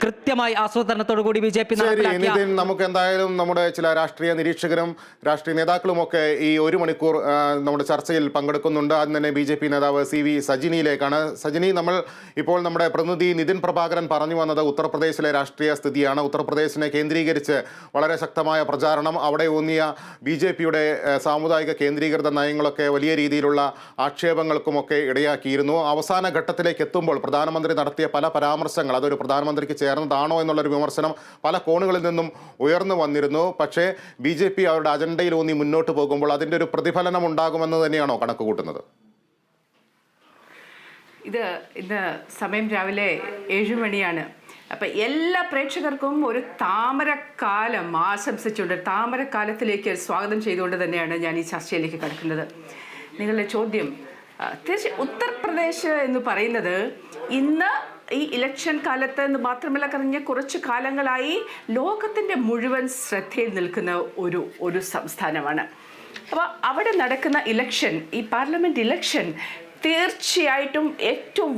കൃത്യമായി ആസൂത്രണത്തോടു കൂടി BJP നമുക്ക് എന്തായാലും നമ്മുടെ ചില രാഷ്ട്രീയ നിരീക്ഷകരും രാഷ്ട്രീയ നേതാക്കളും ഒക്കെ ഈ 1 മണിക്കൂർ നമ്മുടെ ചർച്ചയിൽ പങ്കെടുക്കുന്നുണ്ട്. ആദ്യം തന്നെ BJP നേതാവ് CV സജിനിയിലേക്കാണ്. സജിനി, നമ്മൾ ഇപ്പോൾ നമ്മുടെ പ്രതിനിധി നിതിൻ പ്രഭാകരൻ പറഞ്ഞു വന്നത് ഉത്തർപ്രദേശിലെ രാഷ്ട്രീയ സ്ഥിതിയാണ്. ഉത്തർപ്രദേശിനെ കേന്ദ്രീകരിച്ച് വളരെ ശക്തമായ പ്രചാരണം, അവിടെ ഊന്നിയ BJPയുടെ സാമുദായിക കേന്ദ്രീകൃത നയങ്ങളൊക്കെ വലിയ രീതിയിലുള്ള ആക്ഷേപങ്ങൾക്കുമൊക്കെ ഇടയാക്കിയിരുന്നു. അവസാന ഘട്ടത്തിലേക്ക് എത്തുമ്പോൾ പ്രധാനമന്ത്രി നടത്തിയ പല പരാമർശങ്ങൾ അതൊരു പ്രധാനമന്ത്രിക്ക് ചേർന്നതാണോ എന്നുള്ളൊരു വിമർശനം പല കോണുകളിൽ നിന്നും ഉയർന്നു വന്നിരുന്നു. പക്ഷേ BJP അവരുടെ അജണ്ടയിൽ ഊന്നി മുന്നോട്ട് പോകുമ്പോൾ അതിൻ്റെ ഒരു പ്രതിഫലനം ഉണ്ടാകുമെന്ന് തന്നെയാണോ കണക്ക് കൂട്ടുന്നത്? ഇന്ന് സമയം രാവിലെ 7 മണിയാണ്. അപ്പം എല്ലാ പ്രേക്ഷകർക്കും ഒരു താമരക്കാലം ആശംസിച്ചുകൊണ്ട് താമരക്കാലത്തിലേക്ക് സ്വാഗതം ചെയ്തുകൊണ്ട് തന്നെയാണ് ഞാൻ ഈ ചർച്ചയിലേക്ക് കടക്കുന്നത്. നിങ്ങളുടെ ചോദ്യം തീർച്ചയായും ഉത്തർപ്രദേശ് എന്ന് പറയുന്നത് ഇന്ന് ഈ ഇലക്ഷൻ കാലത്ത് എന്ന് മാത്രമല്ല കഴിഞ്ഞ കുറച്ച് കാലങ്ങളായി ലോകത്തിൻ്റെ മുഴുവൻ ശ്രദ്ധയിൽ നിൽക്കുന്ന ഒരു സംസ്ഥാനമാണ്. അപ്പോൾ അവിടെ നടക്കുന്ന ഇലക്ഷൻ, ഈ പാർലമെൻറ്റ് ഇലക്ഷൻ തീർച്ചയായിട്ടും ഏറ്റവും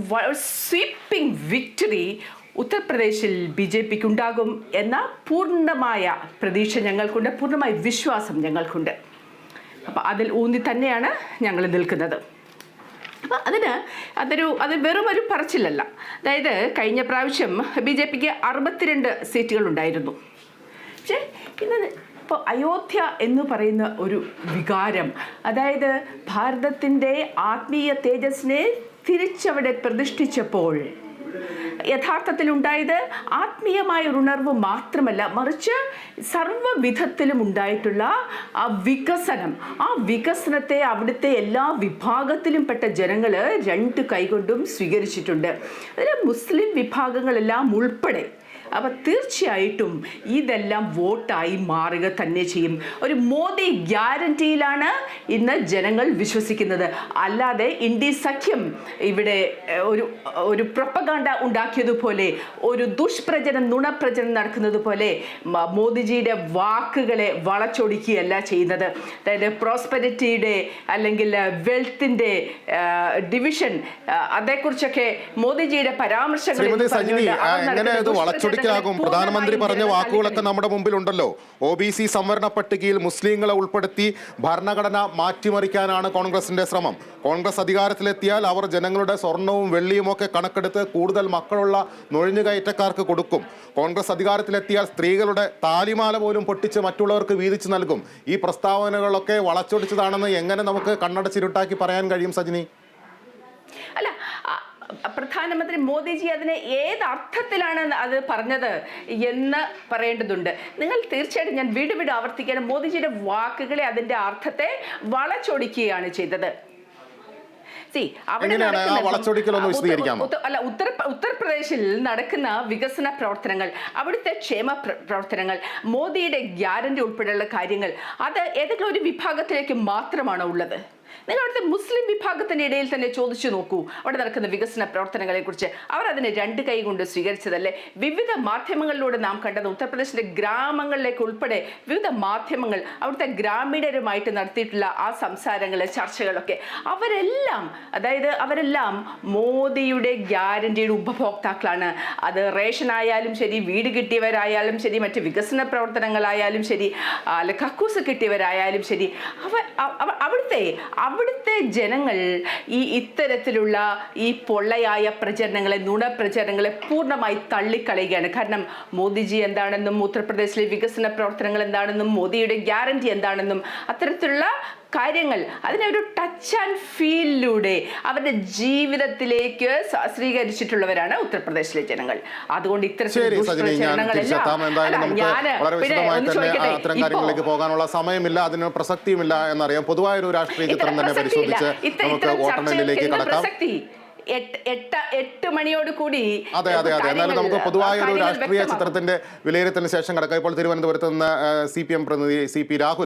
സ്വീപ്പിംഗ് വിക്ടറി ഉത്തർപ്രദേശിൽ BJPക്ക് ഉണ്ടാകും എന്ന പൂർണ്ണമായ പ്രതീക്ഷ ഞങ്ങൾക്കുണ്ട്, പൂർണ്ണമായ വിശ്വാസം ഞങ്ങൾക്കുണ്ട്. അപ്പോൾ അതിൽ ഊന്നി തന്നെയാണ് ഞങ്ങൾ നിൽക്കുന്നത്. അപ്പോൾ അത് വെറുമൊരു പറച്ചിലല്ല. അതായത് കഴിഞ്ഞ പ്രാവശ്യം BJPക്ക് 62 സീറ്റുകൾ ഉണ്ടായിരുന്നു. പക്ഷേ ഇപ്പോൾ അയോധ്യ എന്ന് പറയുന്ന ഒരു വികാരം, അതായത് ഭാരതത്തിൻ്റെ ആത്മീയ തേജസ്സിനെ തിരിച്ചവിടെ പ്രതിഷ്ഠിച്ചപ്പോൾ യഥാർത്ഥത്തിൽ ഉണ്ടായത് ആത്മീയമായ ഒരു ഉണർവ് മാത്രമല്ല, മറിച്ച് സർവ്വവിധത്തിലും ഉണ്ടായിട്ടുള്ള ആ വികസനത്തെ അവിടുത്തെ എല്ലാ വിഭാഗത്തിലും പെട്ട ജനങ്ങൾ 2 കൈകൊണ്ടും സ്വീകരിച്ചിട്ടുണ്ട്. അതിൽ മുസ്ലിം വിഭാഗങ്ങളെല്ലാം ഉൾപ്പെടെ. അപ്പോൾ തീർച്ചയായിട്ടും ഇതെല്ലാം വോട്ടായി മാറുക തന്നെ ചെയ്യും. ഒരു മോദി ഗ്യാരണ്ടിയിലാണ് ഇന്ന് ജനങ്ങൾ വിശ്വസിക്കുന്നത്. അല്ലാതെ ഇന്ത്യ സഖ്യം ഇവിടെ ഒരു പ്രൊപ്പഗാണ്ട ഉണ്ടാക്കിയതുപോലെ, ഒരു നുണപ്രചരണം നടക്കുന്നത് പോലെ മോദിജിയുടെ വാക്കുകളെ വളച്ചൊടിക്കുകയല്ല ചെയ്യുന്നത്. അതായത് പ്രോസ്പെരിറ്റിയുടെ അല്ലെങ്കിൽ വെൽത്തിൻ്റെ ഡിവിഷൻ, അതേക്കുറിച്ചൊക്കെ മോദിജിയുടെ പരാമർശങ്ങൾ പ്രധാനമന്ത്രി പറഞ്ഞ വാക്കുകളൊക്കെ നമ്മുടെ മുമ്പിലുണ്ടല്ലോ. OBC സംവരണ പട്ടികയിൽ മുസ്ലിങ്ങളെ ഉൾപ്പെടുത്തി ഭരണഘടന മാറ്റിമറിക്കാനാണ് കോൺഗ്രസിന്റെ ശ്രമം. കോൺഗ്രസ് അധികാരത്തിലെത്തിയാൽ അവർ ജനങ്ങളുടെ സ്വർണവും വെള്ളിയും ഒക്കെ കണക്കെടുത്ത് കൂടുതൽ മക്കളുള്ള നുഴഞ്ഞുകയറ്റക്കാർക്ക് കൊടുക്കും. കോൺഗ്രസ് അധികാരത്തിലെത്തിയാൽ സ്ത്രീകളുടെ താലിമാല പോലും പൊട്ടിച്ച് മറ്റുള്ളവർക്ക് വീതിച്ചു നൽകും. ഈ പ്രസ്താവനകളൊക്കെ വളച്ചൊടിച്ചതാണെന്ന് എങ്ങനെ നമുക്ക് കണ്ണടച്ചിരുട്ടാക്കി പറയാൻ കഴിയും സജിനി? അല്ല, പ്രധാനമന്ത്രി മോദിജി അതിനെ ഏത് അർത്ഥത്തിലാണ് അത് പറഞ്ഞത് എന്ന് പറയേണ്ടതുണ്ട്. നിങ്ങൾ തീർച്ചയായിട്ടും, ഞാൻ വീണ്ടും ആവർത്തിക്കുകയാണ്, മോദിജിയുടെ വാക്കുകളെ അതിൻ്റെ അർത്ഥത്തെ വളച്ചൊടിക്കുകയാണ് ചെയ്തത്. ഉത്തർപ്രദേശിൽ നടക്കുന്ന വികസന പ്രവർത്തനങ്ങൾ, അവിടുത്തെ ക്ഷേമ പ്രവർത്തനങ്ങൾ, മോദിയുടെ ഗ്യാരണ്ടി ഉൾപ്പെടെയുള്ള കാര്യങ്ങൾ, അത് ഏതെങ്കിലും ഒരു വിഭാഗത്തിലേക്ക് മാത്രമാണോ ഉള്ളത്? നിങ്ങൾ അവിടുത്തെ മുസ്ലിം വിഭാഗത്തിൻ്റെ ഇടയിൽ തന്നെ ചോദിച്ചു നോക്കൂ അവിടെ നടക്കുന്ന വികസന പ്രവർത്തനങ്ങളെ കുറിച്ച്. അവർ അതിനെ 2 കൈ കൊണ്ട് സ്വീകരിച്ചതല്ലേ? വിവിധ മാധ്യമങ്ങളിലൂടെ നാം കണ്ടത് ഉത്തർപ്രദേശിൻ്റെ ഗ്രാമങ്ങളിലേക്ക് ഉൾപ്പെടെ വിവിധ മാധ്യമങ്ങൾ അവിടുത്തെ ഗ്രാമീണരുമായിട്ട് നടത്തിയിട്ടുള്ള ആ സംസാരങ്ങൾ, ചർച്ചകളൊക്കെ, അവരെല്ലാം മോദിയുടെ ഗ്യാരണ്ടിയുടെ ഉപഭോക്താക്കളാണ്. അത് റേഷൻ ആയാലും ശരി, വീട് കിട്ടിയവരായാലും ശരി, മറ്റ് വികസന പ്രവർത്തനങ്ങളായാലും ശരി, അല്ല കക്കൂസ് കിട്ടിയവരായാലും ശരി, അവിടുത്തെ ജനങ്ങൾ ഇത്തരത്തിലുള്ള ഈ പൊള്ളയായ പ്രചരണങ്ങളെ, നുണപ്രചരണങ്ങളെ പൂർണ്ണമായി തള്ളിക്കളയുകയാണ്. കാരണം മോദിജി എന്താണെന്നും ഉത്തർപ്രദേശിലെ വികസന പ്രവർത്തനങ്ങൾ എന്താണെന്നും മോദിയുടെ ഗ്യാരണ്ടി എന്താണെന്നും അത്തരത്തിലുള്ള കാര്യങ്ങൾ അതിനെ ഒരു ടച്ച് ആൻഡ് ഫീലിലൂടെ അവരുടെ ജീവിതത്തിലേക്ക് സ്വാശ്രീകരിച്ചിട്ടുള്ളവരാണ് ഉത്തർപ്രദേശിലെ ജനങ്ങൾ. അതുകൊണ്ട് കാര്യങ്ങളിലേക്ക് പോകാനുള്ള സമയമില്ല, അതിന് പ്രസക്തിയുമില്ല എന്നറിയാം. പൊതുവായ ഒരു രാഷ്ട്രീയ ചിത്രം തന്നെ പരിശോധിച്ച് നമുക്ക് വോട്ടെണ്ണലിലേക്ക് കടക്കാം. 8 മണിയോട് കൂടി എന്നാലും നമുക്ക് പൊതുവായ ഒരു രാഷ്ട്രീയ ചിത്രത്തിന്റെ വിലയിരുത്തലിന് ശേഷം കടക്കാം. ഇപ്പോൾ തിരുവനന്തപുരത്ത് നിന്ന് CPM പ്രതിനിധി CP രാഹുൽ